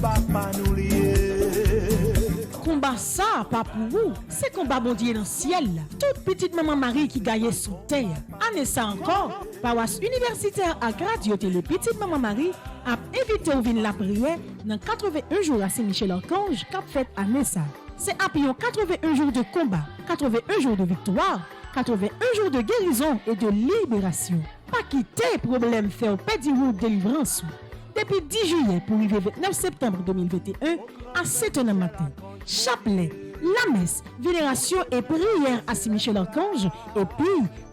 papa nous lié. Combat ça, pas pour vous. C'est combat bon Dieu dans le ciel. Toute petite maman Marie qui gagne sous terre. Année ça encore, paroisse universitaire à Radio Télé Petite Maman Marie a invité au vin la prière dans 81 jours à Saint-Michel-Archange qu'a fait année ça. C'est après 81 jours de combat, 81 jours de victoire, 81 jours de guérison et de libération. Pas quitter problème faire pédi route délivrance. Depuis 10 juillet pour arriver 29 septembre 2021 à 7h du matin. Chapelet, la messe, vénération et prière à Saint-Michel-Archange et puis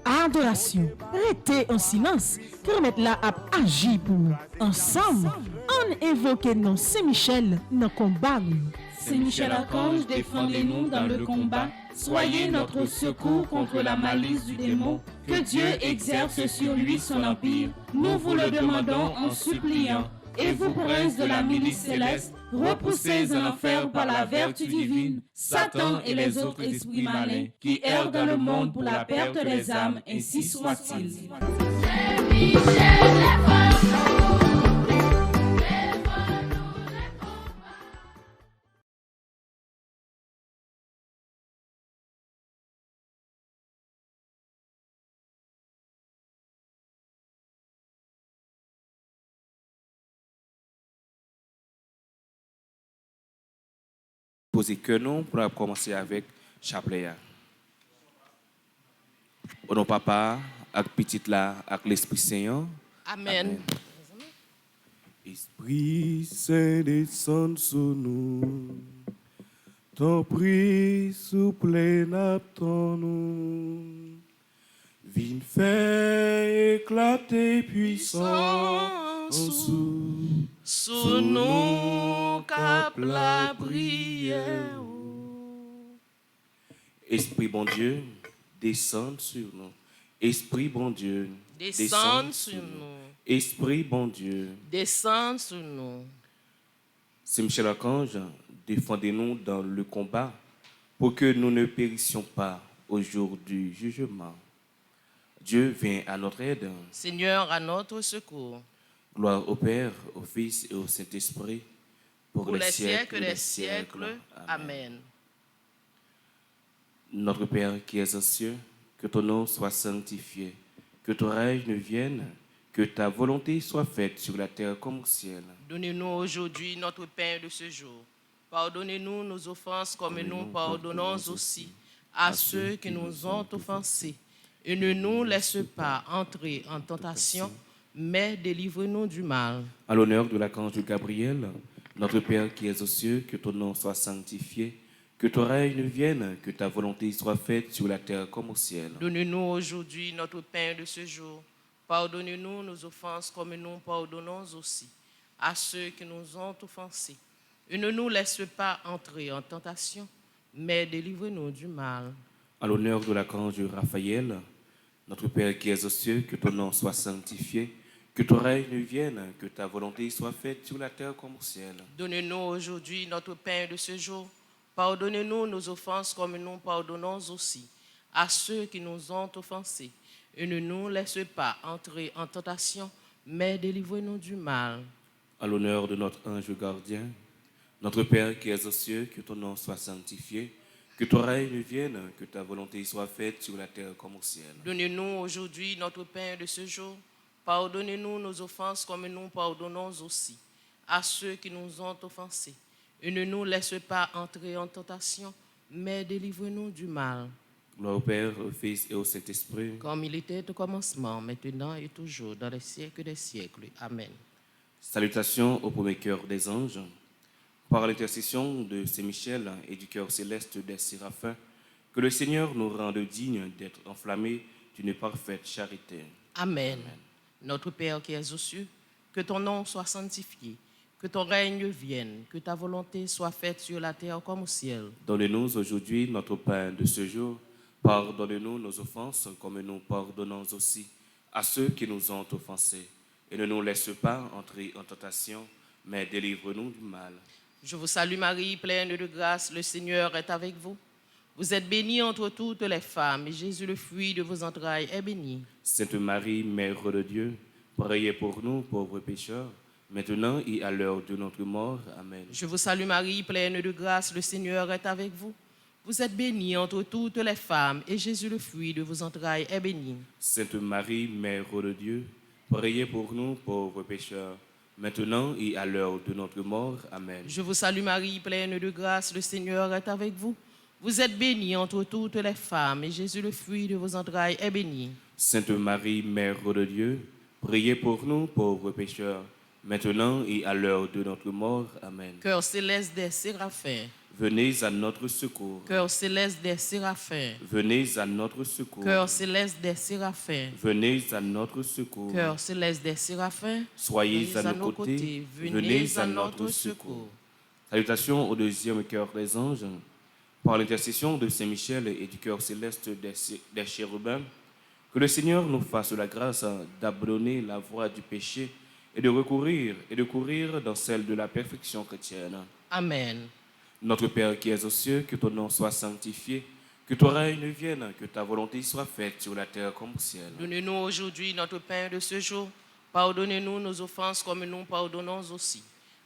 adoration. Restez en silence, permettre la à agir pour nous. Ensemble, on invoque non Saint-Michel dans le combat. Saint-Michel-Archange, défendez-nous dans le combat. Soyez notre secours contre la malice du démon. Que Dieu exerce sur lui son empire. Nous vous le demandons en suppliant. Et vous, princes de la milice céleste, repoussez en enfer par la vertu divine Satan et les autres esprits malins qui errent dans le monde pour la perte des âmes, ainsi soit-il. Poser que nous pour commencer avec chapelet. Au nom papa, avec petite là, avec l'Esprit Saint. Amen. Esprit Saint descend sur nous, ton prix souple n'attend-nous, viens faire éclater puissant sous nous cap la prière. Esprit bon Dieu, descend sur nous. Esprit bon Dieu, Descends sur nous. Esprit bon Dieu, Descends sur nous. Saint-Michel-Archange, défendez-nous dans le combat pour que nous ne périssions pas au jour du jugement. Dieu vient à notre aide. Seigneur, à notre secours. Gloire au Père, au Fils et au Saint-Esprit, pour les siècles des siècles. Amen. Notre Père qui es aux cieux, que ton nom soit sanctifié, que ton règne vienne, que ta volonté soit faite sur la terre comme au ciel. Donnez-nous aujourd'hui notre pain de ce jour. Pardonnez-nous nos offenses comme nous pardonnons aussi à ceux qui nous ont offensés. Et ne nous laisse pas entrer en tentation, mais délivre-nous du mal. À l'honneur de l'archange Gabriel, notre Père qui es aux cieux, que ton nom soit sanctifié, que ton règne vienne, que ta volonté soit faite sur la terre comme au ciel. Donne-nous aujourd'hui notre pain de ce jour. Pardonnez-nous nos offenses comme nous pardonnons aussi à ceux qui nous ont offensés. Et ne nous laisse pas entrer en tentation, mais délivre-nous du mal. À l'honneur de l'archange Raphaël, notre Père qui es aux cieux, que ton nom soit sanctifié, que ton règne vienne, que ta volonté soit faite sur la terre comme au ciel. Donne-nous aujourd'hui notre pain de ce jour. Pardonnez-nous nos offenses comme nous pardonnons aussi à ceux qui nous ont offensés. Et ne nous laisse pas entrer en tentation, mais délivre-nous du mal. À l'honneur de notre ange gardien, notre Père qui es aux cieux, que ton nom soit sanctifié, que ton règne vienne, que ta volonté soit faite sur la terre comme au ciel. Donnez-nous aujourd'hui notre pain de ce jour. Pardonnez-nous nos offenses comme nous pardonnons aussi à ceux qui nous ont offensés. Et ne nous laisse pas entrer en tentation, mais délivre-nous du mal. Gloire au Père, au Fils et au Saint-Esprit. Comme il était au commencement, maintenant et toujours, dans les siècles des siècles. Amen. Salutations au premier cœur des anges. Par l'intercession de Saint-Michel et du cœur céleste des séraphins, que le Seigneur nous rende dignes d'être enflammés d'une parfaite charité. Amen. Notre Père qui es aux cieux, que ton nom soit sanctifié, que ton règne vienne, que ta volonté soit faite sur la terre comme au ciel. Donne-nous aujourd'hui notre pain de ce jour. Pardonne-nous nos offenses comme nous pardonnons aussi à ceux qui nous ont offensés. Et ne nous laisse pas entrer en tentation, mais délivre-nous du mal. Je vous salue Marie, pleine de grâce, le Seigneur est avec vous. Vous êtes bénie entre toutes les femmes, et Jésus, le fruit de vos entrailles, est béni. Sainte Marie, Mère de Dieu, priez pour nous, pauvres pécheurs, maintenant et à l'heure de notre mort. Amen. Je vous salue Marie, pleine de grâce, le Seigneur est avec vous. Vous êtes bénie entre toutes les femmes, et Jésus, le fruit de vos entrailles, est béni. Sainte Marie, Mère de Dieu, priez pour nous pauvres pécheurs, maintenant et à l'heure de notre mort. Amen. Je vous salue Marie, pleine de grâce, le Seigneur est avec vous. Vous êtes bénie entre toutes les femmes, et Jésus, le fruit de vos entrailles, est béni. Sainte Marie, Mère de Dieu, priez pour nous pauvres pécheurs, maintenant et à l'heure de notre mort. Amen. Cœur céleste des séraphins, Venez à notre secours. cœur céleste des séraphins, Venez à notre secours. cœur céleste des séraphins, Venez à notre secours. cœur céleste des séraphins, Soyez à nos côtés. venez à notre secours. Salutations au deuxième cœur des anges. Par l'intercession de Saint Michel et du cœur céleste des chérubins, que le Seigneur nous fasse la grâce d'abandonner la voie du péché et de courir dans celle de la perfection chrétienne. Amen. Notre Père qui es aux cieux, que ton nom soit sanctifié, que ton règne vienne, que ta volonté soit faite sur la terre comme au ciel. Donnez-nous aujourd'hui notre pain de ce jour. Pardonnez-nous nos offenses comme nous pardonnons aussi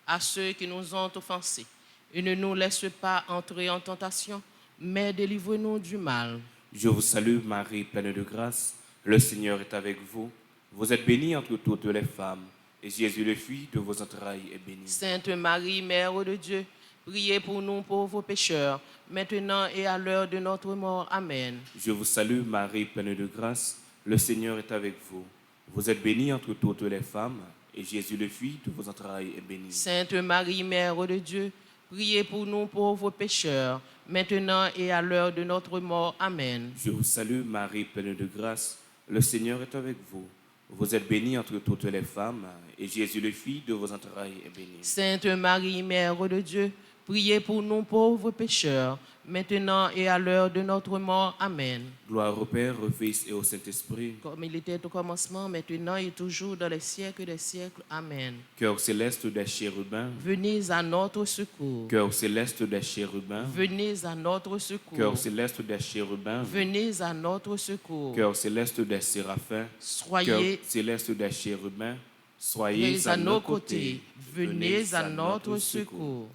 à ceux qui nous ont offensés. Et ne nous laisse pas entrer en tentation, mais délivre-nous du mal. Je vous salue Marie, pleine de grâce. Le Seigneur est avec vous. Vous êtes bénie entre toutes les femmes, et Jésus, le fruit de vos entrailles, est béni. Sainte Marie, Mère de Dieu, priez pour nous pauvres pécheurs, maintenant et à l'heure de notre mort. Amen. Je vous salue Marie, pleine de grâce. Le Seigneur est avec vous. Vous êtes bénie entre toutes les femmes, et Jésus, le fruit de vos entrailles, est béni. Sainte Marie, Mère de Dieu, priez pour nous pauvres pécheurs, maintenant et à l'heure de notre mort. Amen. Je vous salue Marie, pleine de grâce. Le Seigneur est avec vous. Vous êtes bénie entre toutes les femmes, et Jésus, le fruit de vos entrailles, est béni. Sainte Marie, Mère de Dieu, priez pour nous pauvres pécheurs, maintenant et à l'heure de notre mort. Amen. Gloire au Père, au Fils et au Saint-Esprit. Comme il était au commencement, maintenant et toujours dans les siècles des siècles. Amen. Cœur céleste des chérubins. Venez à notre secours. Cœur céleste des chérubins. Venez à notre secours. Cœur céleste des chérubins. Venez à notre secours. Cœur céleste des séraphins. Soyez Cœur céleste des chérubins. Soyez à nos côtés. Venez à notre secours.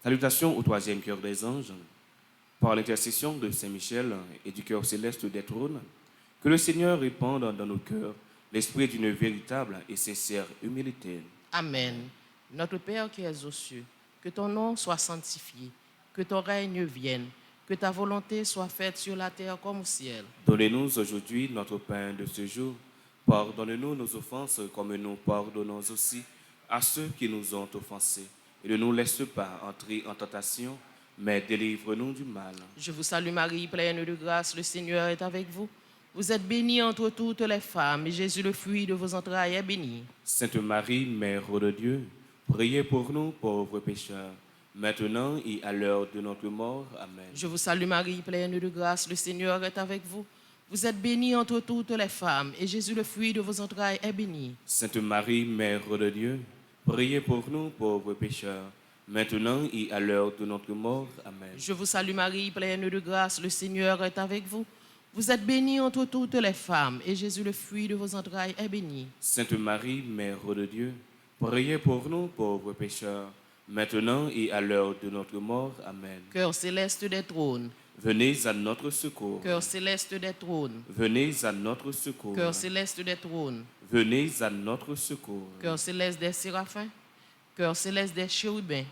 Salutations au troisième cœur des anges. Par l'intercession de Saint Michel et du cœur céleste des trônes, que le Seigneur répande dans nos cœurs l'esprit d'une véritable et sincère humilité. Amen. Notre Père qui es aux cieux, que ton nom soit sanctifié, que ton règne vienne, que ta volonté soit faite sur la terre comme au ciel. Donnez-nous aujourd'hui notre pain de ce jour. Pardonne-nous nos offenses comme nous pardonnons aussi à ceux qui nous ont offensés. Et ne nous laisse pas entrer en tentation, mais délivre-nous du mal. Je vous salue Marie, pleine de grâce, le Seigneur est avec vous. Vous êtes bénie entre toutes les femmes, et Jésus, le fruit de vos entrailles, est béni. Sainte Marie, Mère de Dieu, priez pour nous pauvres pécheurs, maintenant et à l'heure de notre mort. Amen. Je vous salue Marie, pleine de grâce, le Seigneur est avec vous. Vous êtes bénie entre toutes les femmes, et Jésus, le fruit de vos entrailles, est béni. Sainte Marie, Mère de Dieu, priez pour nous pauvres pécheurs, maintenant et à l'heure de notre mort. Amen. Je vous salue Marie, pleine de grâce, le Seigneur est avec vous. Vous êtes bénie entre toutes les femmes, et Jésus, le fruit de vos entrailles, est béni. Sainte Marie, Mère de Dieu, priez pour nous pauvres pécheurs, maintenant et à l'heure de notre mort. Amen. Cœur céleste des trônes, Venez à notre secours. cœur céleste des trônes, Venez à notre secours. cœur céleste des trônes, Venez à notre secours. cœur céleste des séraphins, cœur céleste des chérubins,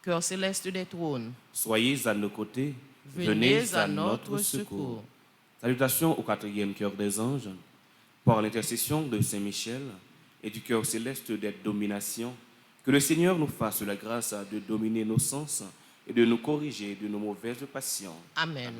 cœur céleste des trônes. Soyez à nos côtés. Venez à notre secours. Salutations au quatrième cœur des anges. Par l'intercession de Saint Michel et du cœur céleste des dominations, que le Seigneur nous fasse la grâce de dominer nos sens et de nous corriger de nos mauvaises passions. Amen.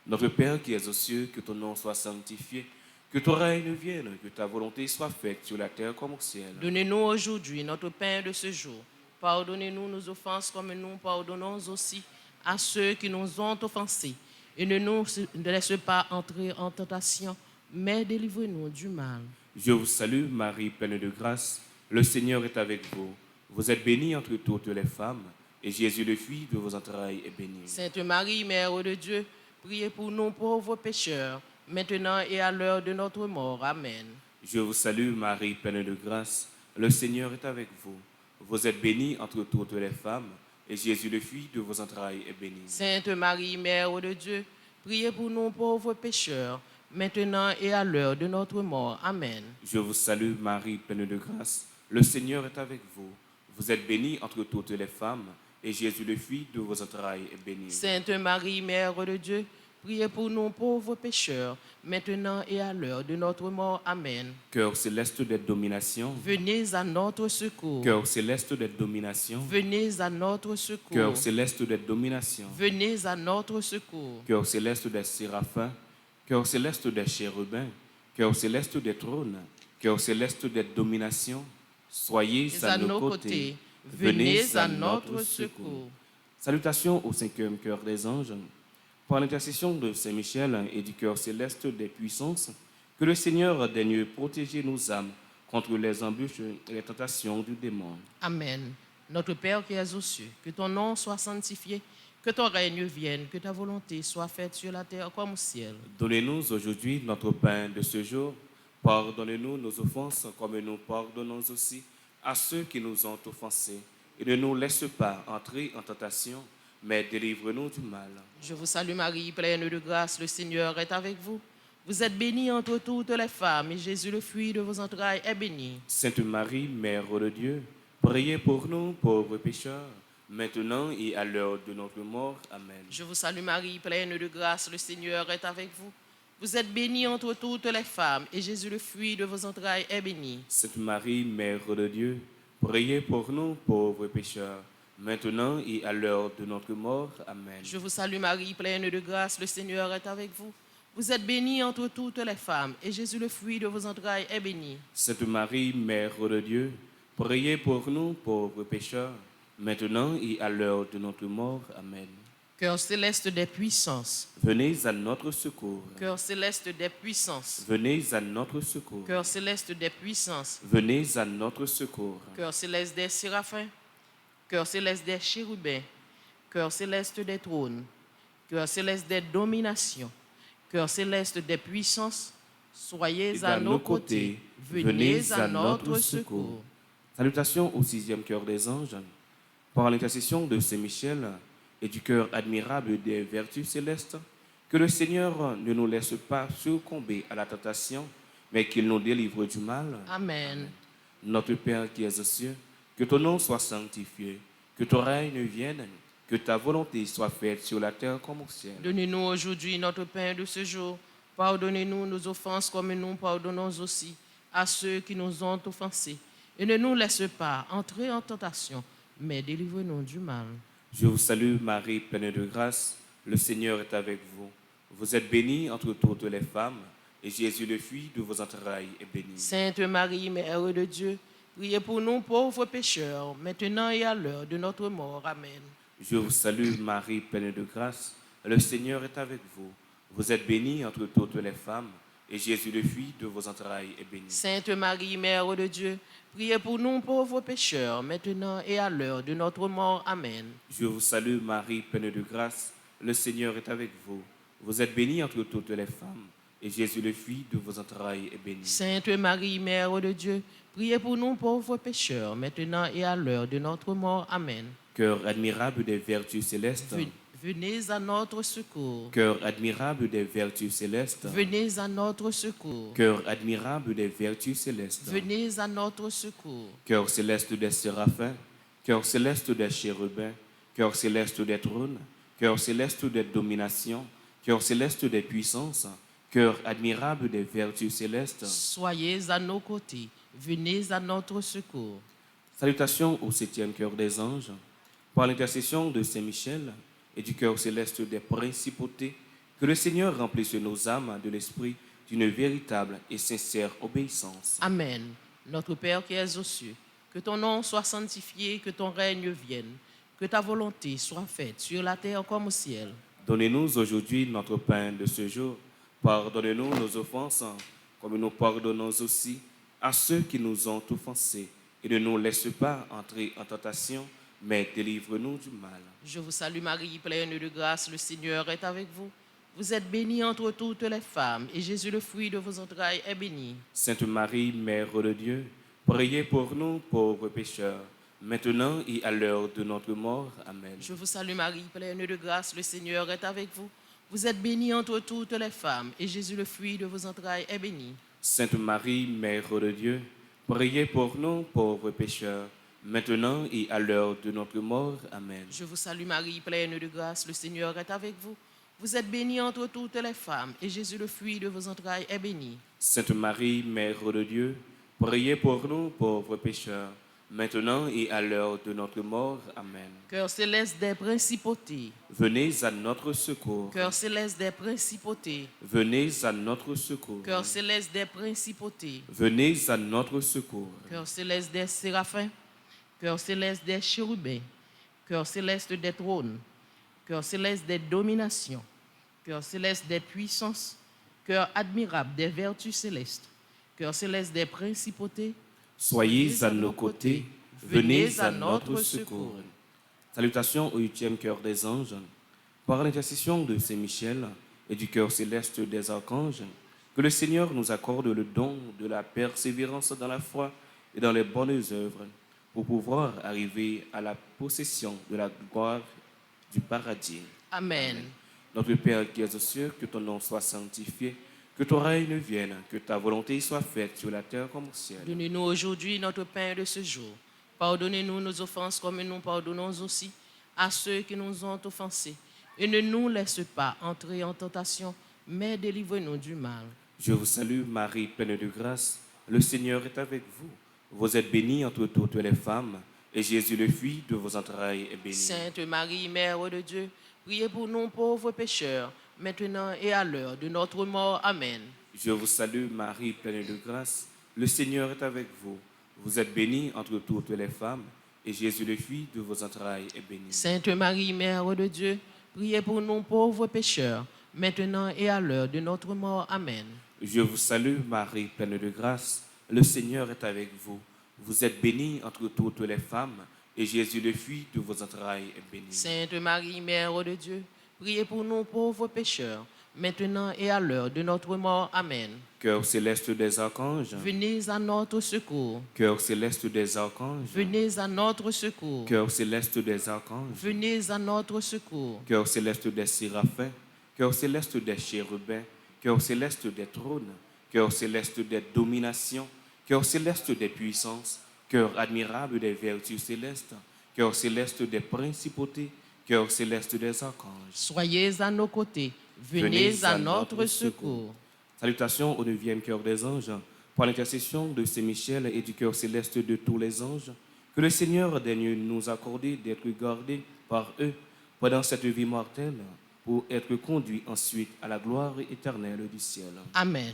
Notre Père qui es aux cieux, que ton nom soit sanctifié, que ton règne vienne, que ta volonté soit faite sur la terre comme au ciel. Donnez-nous aujourd'hui notre pain de ce jour. Pardonnez-nous nos offenses comme nous pardonnons aussi à ceux qui nous ont offensés. Et ne nous laisse pas entrer en tentation, mais délivre-nous du mal. Je vous salue, Marie, pleine de grâce. Le Seigneur est avec vous. Vous êtes bénie entre toutes les femmes, et Jésus, le fruit de vos entrailles, est béni. Sainte Marie, Mère de Dieu, priez pour nous pauvres pécheurs, maintenant et à l'heure de notre mort. Amen. Je vous salue, Marie, pleine de grâce. le Seigneur est avec vous. Vous êtes bénie entre toutes les femmes, et Jésus, le fruit de vos entrailles, est béni. Sainte Marie, Mère de Dieu, priez pour nous pauvres pécheurs, maintenant et à l'heure de notre mort. Amen. Je vous salue, Marie, pleine de grâce. Le Seigneur est avec vous. Vous êtes bénie entre toutes les femmes, et Jésus, le fruit de vos entrailles, est béni. Sainte Marie, Mère de Dieu, priez pour nous pauvres pécheurs, maintenant et à l'heure de notre mort. Amen. Cœur céleste des dominations, Venez à notre secours. cœur céleste des dominations, Venez à notre secours. cœur céleste des dominations, Venez à notre secours. cœur céleste des séraphins, cœur céleste des chérubins, cœur céleste des trônes, cœur céleste des dominations, soyez à nos côtés, venez à notre secours. Salutations au cinquième cœur des anges. Par l'intercession de Saint Michel et du cœur céleste des puissances, que le Seigneur daigne protéger nos âmes contre les embûches et les tentations du démon. Amen. Notre Père qui es aux cieux, que ton nom soit sanctifié, que ton règne vienne, que ta volonté soit faite sur la terre comme au ciel. Donnez-nous aujourd'hui notre pain de ce jour. Pardonnez-nous nos offenses comme nous pardonnons aussi à ceux qui nous ont offensés. Et ne nous laisse pas entrer en tentation, mais délivre-nous du mal. Je vous salue Marie, pleine de grâce, le Seigneur est avec vous. Vous êtes bénie entre toutes les femmes, et Jésus, le fruit de vos entrailles, est béni. Sainte Marie, Mère de Dieu, priez pour nous pauvres pécheurs, maintenant et à l'heure de notre mort. Amen. Je vous salue Marie, pleine de grâce, le Seigneur est avec vous. Vous êtes bénie entre toutes les femmes, et Jésus, le fruit de vos entrailles, est béni. Sainte Marie, Mère de Dieu, priez pour nous pauvres pécheurs, maintenant et à l'heure de notre mort. Amen. Je vous salue Marie, pleine de grâce, le Seigneur est avec vous. Vous êtes bénie entre toutes les femmes, et Jésus, le fruit de vos entrailles, est béni. Sainte Marie, Mère de Dieu, priez pour nous pauvres pécheurs, maintenant et à l'heure de notre mort. Amen. Cœur céleste des puissances, Venez à notre secours. cœur céleste des puissances, Venez à notre secours. cœur céleste des puissances, Venez à notre secours. cœur céleste des séraphins, cœur céleste des chérubins, cœur céleste des trônes, cœur céleste des dominations, cœur céleste des puissances, soyez à nos côtés, venez à notre secours. Salutations au sixième cœur des anges. Par l'intercession de Saint Michel et du cœur admirable des vertus célestes, que le Seigneur ne nous laisse pas succomber à la tentation, mais qu'il nous délivre du mal. Amen. Notre Père qui es aux cieux, que ton nom soit sanctifié, que ton règne vienne, que ta volonté soit faite sur la terre comme au ciel. Donnez-nous aujourd'hui notre pain de ce jour. Pardonnez-nous nos offenses comme nous pardonnons aussi à ceux qui nous ont offensés. Et ne nous laisse pas entrer en tentation, mais délivre-nous du mal. Je vous salue Marie, pleine de grâce, le Seigneur est avec vous. Vous êtes bénie entre toutes les femmes, et Jésus, le fruit de vos entrailles, est béni. Sainte Marie, Mère de Dieu, priez pour nous pauvres pécheurs, maintenant et à l'heure de notre mort. Amen. Je vous salue Marie, pleine de grâce, le Seigneur est avec vous. Vous êtes bénie entre toutes les femmes, et Jésus, le fruit de vos entrailles, est béni. Sainte Marie, Mère de Dieu, priez pour nous pauvres pécheurs, maintenant et à l'heure de notre mort. Amen. Je vous salue Marie, pleine de grâce, le Seigneur est avec vous. Vous êtes bénie entre toutes les femmes, et Jésus, le fruit de vos entrailles, est béni. Sainte Marie, Mère de Dieu, priez pour nous pauvres pécheurs, maintenant et à l'heure de notre mort. Amen. Cœur admirable des vertus célestes, Venez à notre secours. cœur admirable des vertus célestes, Venez à notre secours. cœur admirable des vertus célestes, Venez à notre secours. cœur céleste des séraphins, cœur céleste des chérubins, cœur céleste des trônes, cœur céleste des dominations, cœur céleste des puissances, cœur admirable des vertus célestes. Soyez à nos côtés. Venez à notre secours. Salutations au septième cœur des anges. Par l'intercession de Saint Michel et du cœur céleste des principautés, que le Seigneur remplisse nos âmes de l'esprit d'une véritable et sincère obéissance. Amen. Notre Père qui es aux cieux, que ton nom soit sanctifié, que ton règne vienne, que ta volonté soit faite sur la terre comme au ciel. Donnez-nous aujourd'hui notre pain de ce jour. Pardonnez-nous nos offenses, comme nous pardonnons aussi à ceux qui nous ont offensés. Et ne nous laisse pas entrer en tentation, mais délivre-nous du mal. Je vous salue Marie, pleine de grâce, le Seigneur est avec vous. Vous êtes bénie entre toutes les femmes, et Jésus, le fruit de vos entrailles, est béni. Sainte Marie, Mère de Dieu, priez pour nous pauvres pécheurs, maintenant et à l'heure de notre mort. Amen. Je vous salue Marie, pleine de grâce, le Seigneur est avec vous. Vous êtes bénie entre toutes les femmes, et Jésus, le fruit de vos entrailles, est béni. Sainte Marie, Mère de Dieu, priez pour nous pauvres pécheurs, maintenant et à l'heure de notre mort. Amen. Je vous salue Marie, pleine de grâce, le Seigneur est avec vous. Vous êtes bénie entre toutes les femmes, et Jésus, le fruit de vos entrailles, est béni. Sainte Marie, Mère de Dieu, priez pour nous pauvres pécheurs, maintenant et à l'heure de notre mort. Amen. Cœur céleste des principautés, Venez à notre secours. cœur céleste des principautés, Venez à notre secours. cœur céleste des principautés, Venez à notre secours. cœur céleste des séraphins, cœur céleste des chérubins, cœur céleste des trônes, cœur céleste des dominations, cœur céleste des puissances, cœur admirable des vertus célestes, cœur céleste des principautés, Soyez à nos côtés, venez à notre secours. Salutations au 8e cœur des anges. Par l'intercession de Saint Michel et du cœur céleste des archanges, que le Seigneur nous accorde le don de la persévérance dans la foi et dans les bonnes œuvres, pour pouvoir arriver à la possession de la gloire du paradis. Amen. Notre Père qui es aux cieux, que ton nom soit sanctifié, que ton règne vienne, que ta volonté soit faite sur la terre comme au ciel. Donnez-nous aujourd'hui notre pain de ce jour. Pardonnez-nous nos offenses comme nous pardonnons aussi à ceux qui nous ont offensés. Et ne nous laisse pas entrer en tentation, mais délivre-nous du mal. Je vous salue Marie, pleine de grâce, le Seigneur est avec vous. Vous êtes bénie entre toutes les femmes, et Jésus, le fruit de vos entrailles, est béni. Sainte Marie, Mère de Dieu, priez pour nous pauvres pécheurs, maintenant et à l'heure de notre mort. Amen. Je vous salue Marie, pleine de grâce, le Seigneur est avec vous. Vous êtes bénie entre toutes les femmes, et Jésus, le fruit de vos entrailles, est béni. Sainte Marie, Mère de Dieu, priez pour nous pauvres pécheurs, maintenant et à l'heure de notre mort. Amen. Je vous salue Marie, pleine de grâce, le Seigneur est avec vous. Vous êtes bénie entre toutes les femmes, et Jésus, le fruit de vos entrailles, est béni. Sainte Marie, Mère de Dieu, priez pour nous pauvres pécheurs, maintenant et à l'heure de notre mort. Amen. Cœur céleste des archanges, Venez à notre secours. cœur céleste des archanges, Venez à notre secours. cœur céleste des archanges, Venez à notre secours. cœur céleste des séraphins, cœur céleste des chérubins, cœur céleste des trônes, cœur céleste des dominations, cœur céleste des puissances, cœur admirable des vertus célestes, cœur céleste des principautés, cœur céleste des archanges. Soyez à nos côtés. Venez à notre secours. Salutations au 9e cœur des anges, par l'intercession de Saint Michel et du cœur céleste de tous les anges, que le Seigneur daigne nous accorder d'être gardés par eux pendant cette vie mortelle, pour être conduits ensuite à la gloire éternelle du ciel. Amen.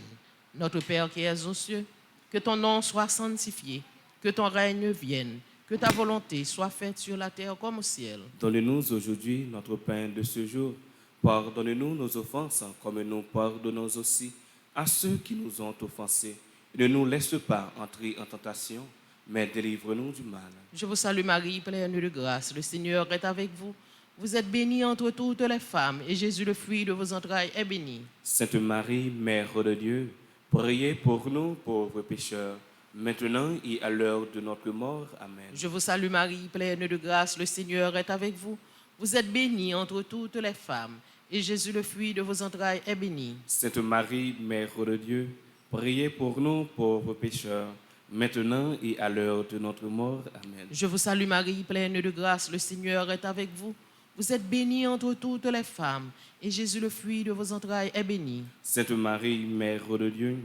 Notre Père qui es aux cieux, que ton nom soit sanctifié, que ton règne vienne, que ta volonté soit faite sur la terre comme au ciel. Donne-nous aujourd'hui notre pain de ce jour. Pardonne-nous nos offenses, comme nous pardonnons aussi à ceux qui nous ont offensés. Ne nous laisse pas entrer en tentation, mais délivre-nous du mal. Je vous salue Marie, pleine de grâce. Le Seigneur est avec vous. Vous êtes bénie entre toutes les femmes, et Jésus, le fruit de vos entrailles, est béni. Sainte Marie, Mère de Dieu, priez pour nous pauvres pécheurs, maintenant et à l'heure de notre mort. Amen. Je vous salue Marie, pleine de grâce. Le Seigneur est avec vous. Vous êtes bénie entre toutes les femmes, et Jésus, le fruit de vos entrailles, est béni. Sainte Marie, Mère de Dieu, priez pour nous pauvres pécheurs, maintenant et à l'heure de notre mort. Amen. Je vous salue Marie, pleine de grâce. Le Seigneur est avec vous. Vous êtes bénie entre toutes les femmes, et Jésus, le fruit de vos entrailles, est béni. Sainte Marie, Mère de Dieu,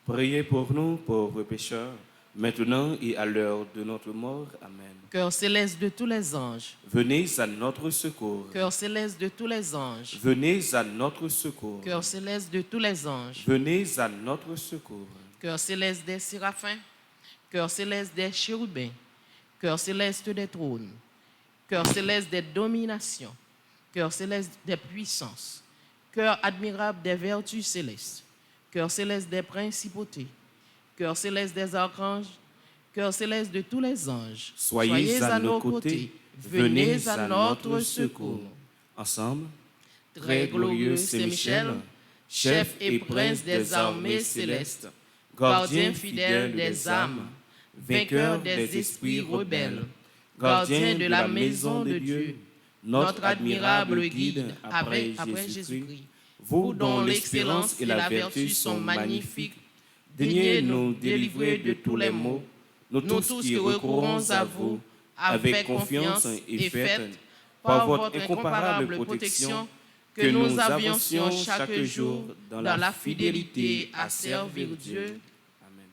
priez pour nous pauvres pécheurs, maintenant et à l'heure de notre mort. Amen. Cœur céleste de tous les anges, Venez à notre secours. cœur céleste de tous les anges, Venez à notre secours. cœur céleste de tous les anges, Venez à notre secours. cœur céleste des séraphins, cœur céleste des chérubins, cœur céleste des trônes, cœur céleste des dominations, cœur céleste des puissances, cœur admirable des vertus célestes, cœur céleste des principautés, cœur céleste des archanges, cœur céleste de tous les anges, Soyez à nos côtés, venez à notre secours. Ensemble, Très glorieux Saint-Michel, chef et prince des armées célestes, gardien fidèle des âmes, vainqueur des esprits rebelles, gardien de la maison de Dieu, notre admirable guide après Jésus-Christ, vous dont l'excellence et la vertu sont magnifiques, daignez nous délivrer de tous les maux, nous tous qui recourons à vous avec confiance et faites, par votre incomparable protection, que nous avancions chaque jour dans la fidélité à servir Dieu.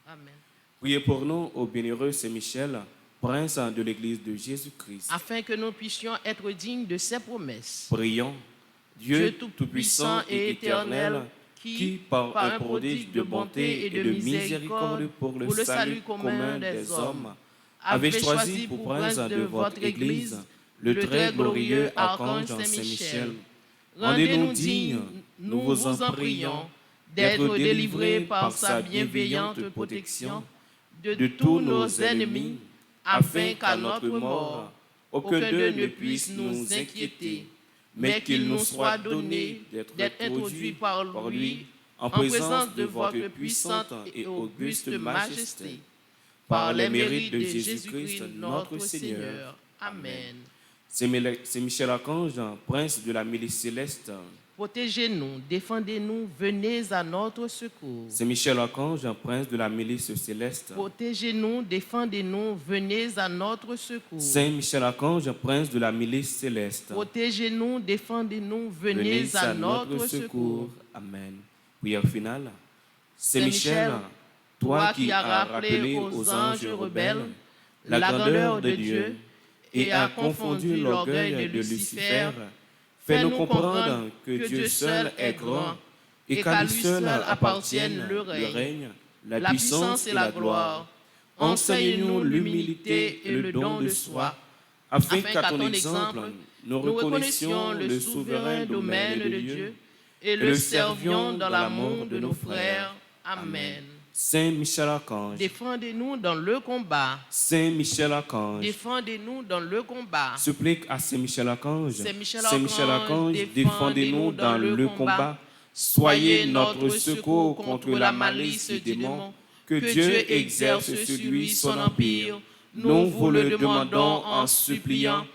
Amen. Priez pour nous, ô bienheureux Saint-Michel, prince de l'Église de Jésus-Christ. Afin que nous puissions être dignes de ses promesses. Prions. Dieu Tout-Puissant et éternel, qui, par un prodige de bonté et de miséricorde pour le salut commun des hommes, avait choisi pour prince de votre Église le très glorieux archange Saint-Michel. Rendez-nous dignes, nous vous en prions, d'être délivrés par sa bienveillante protection de tous nos ennemis, afin qu'à notre mort, aucun d'eux ne puisse nous inquiéter, mais qu'il nous soit donné d'être introduits par lui en présence de votre puissante et auguste majesté, par les mérites de Jésus-Christ notre Seigneur. Amen. C'est Michel Archange, prince de la milice céleste. Protégez-nous, défendez-nous, venez à notre secours. C'est Michel Archange, prince de la milice céleste. Protégez-nous, défendez-nous, venez à notre secours. Saint Michel Archange, prince de la milice céleste. Protégez-nous, défendez-nous, venez à notre secours. Amen. Prière finale. Saint Michel, toi qui as rappelé aux anges rebelles la grandeur de Dieu et as confondu l'orgueil de Lucifer, fais-nous comprendre que Dieu seul est grand et qu'à lui seul appartiennent le règne, la puissance et la gloire. Enseigne-nous l'humilité et le don de soi, afin qu'à ton exemple, nous reconnaissions le souverain domaine de Dieu et le servions dans l'amour de nos frères. Amen. Saint Michel Archange, défendez-nous dans le combat. Saint Michel Archange, défendez-nous dans le combat. Supplique à Saint Michel Archange. Saint Michel Archange, défendez-nous dans le combat. Soyez notre secours contre la malice des démons. Que Dieu exerce sur lui son empire. Nous vous le demandons en suppliant.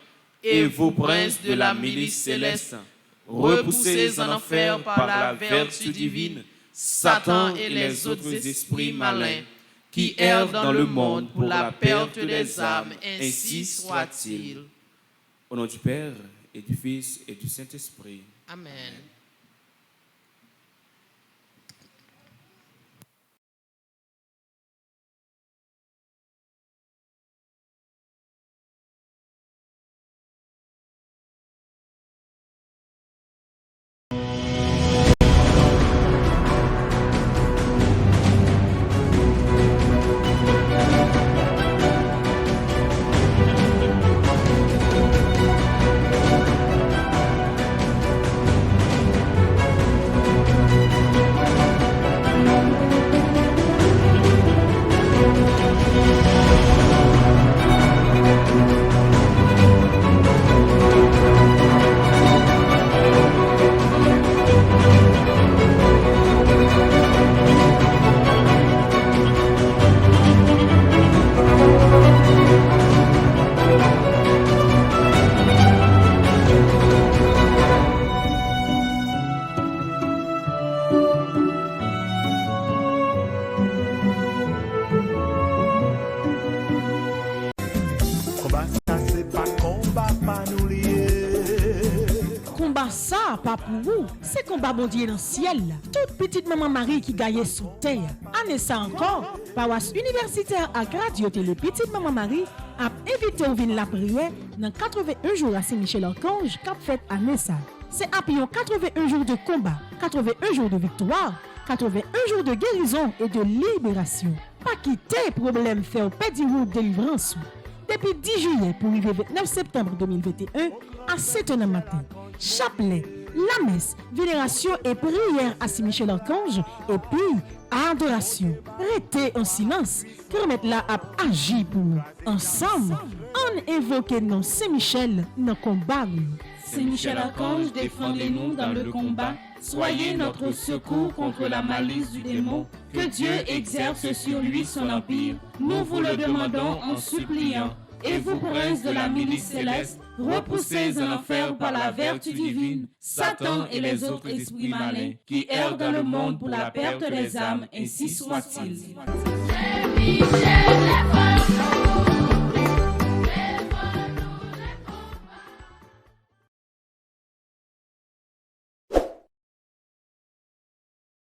Et vous, princes de la milice céleste, repoussez en enfer par la vertu divine Satan et les autres esprits malins qui errent dans le monde pour la perte des âmes, ainsi soit-il. Au nom du Père et du Fils et du Saint-Esprit. Amen. Pas pour vous, c'est combat bon Dieu dans le ciel. Toute petite maman Marie qui gagne sous terre. Année ça encore, paroisse universitaire à Radio Télé Petite Maman Marie a invité au vin la prière dans 81 jours à Saint-Michel-Archange qu'a fait année ça. C'est après 81 jours de combat, 81 jours de victoire, 81 jours de guérison et de libération. Pas quitter problème faire pédiroute délivrance. Depuis 10 juillet pour arriver 29 septembre 2021 à 7h matin. Chapelet, la messe, vénération et prière à Saint-Michel-Archange et puis adoration. Restez en silence, permettez la à agir pour nous. Ensemble, on invoque non Saint-Michel dans le combat. Saint Michel Archange, défendez-nous dans le combat. Soyez notre secours contre la malice du démon. Que Dieu exerce sur lui son empire. Nous vous le demandons en suppliant. Et vous, princes de la milice céleste, repoussez en enfer par la vertu divine Satan et les autres esprits malins qui errent dans le monde pour la perte des âmes, ainsi soit-il.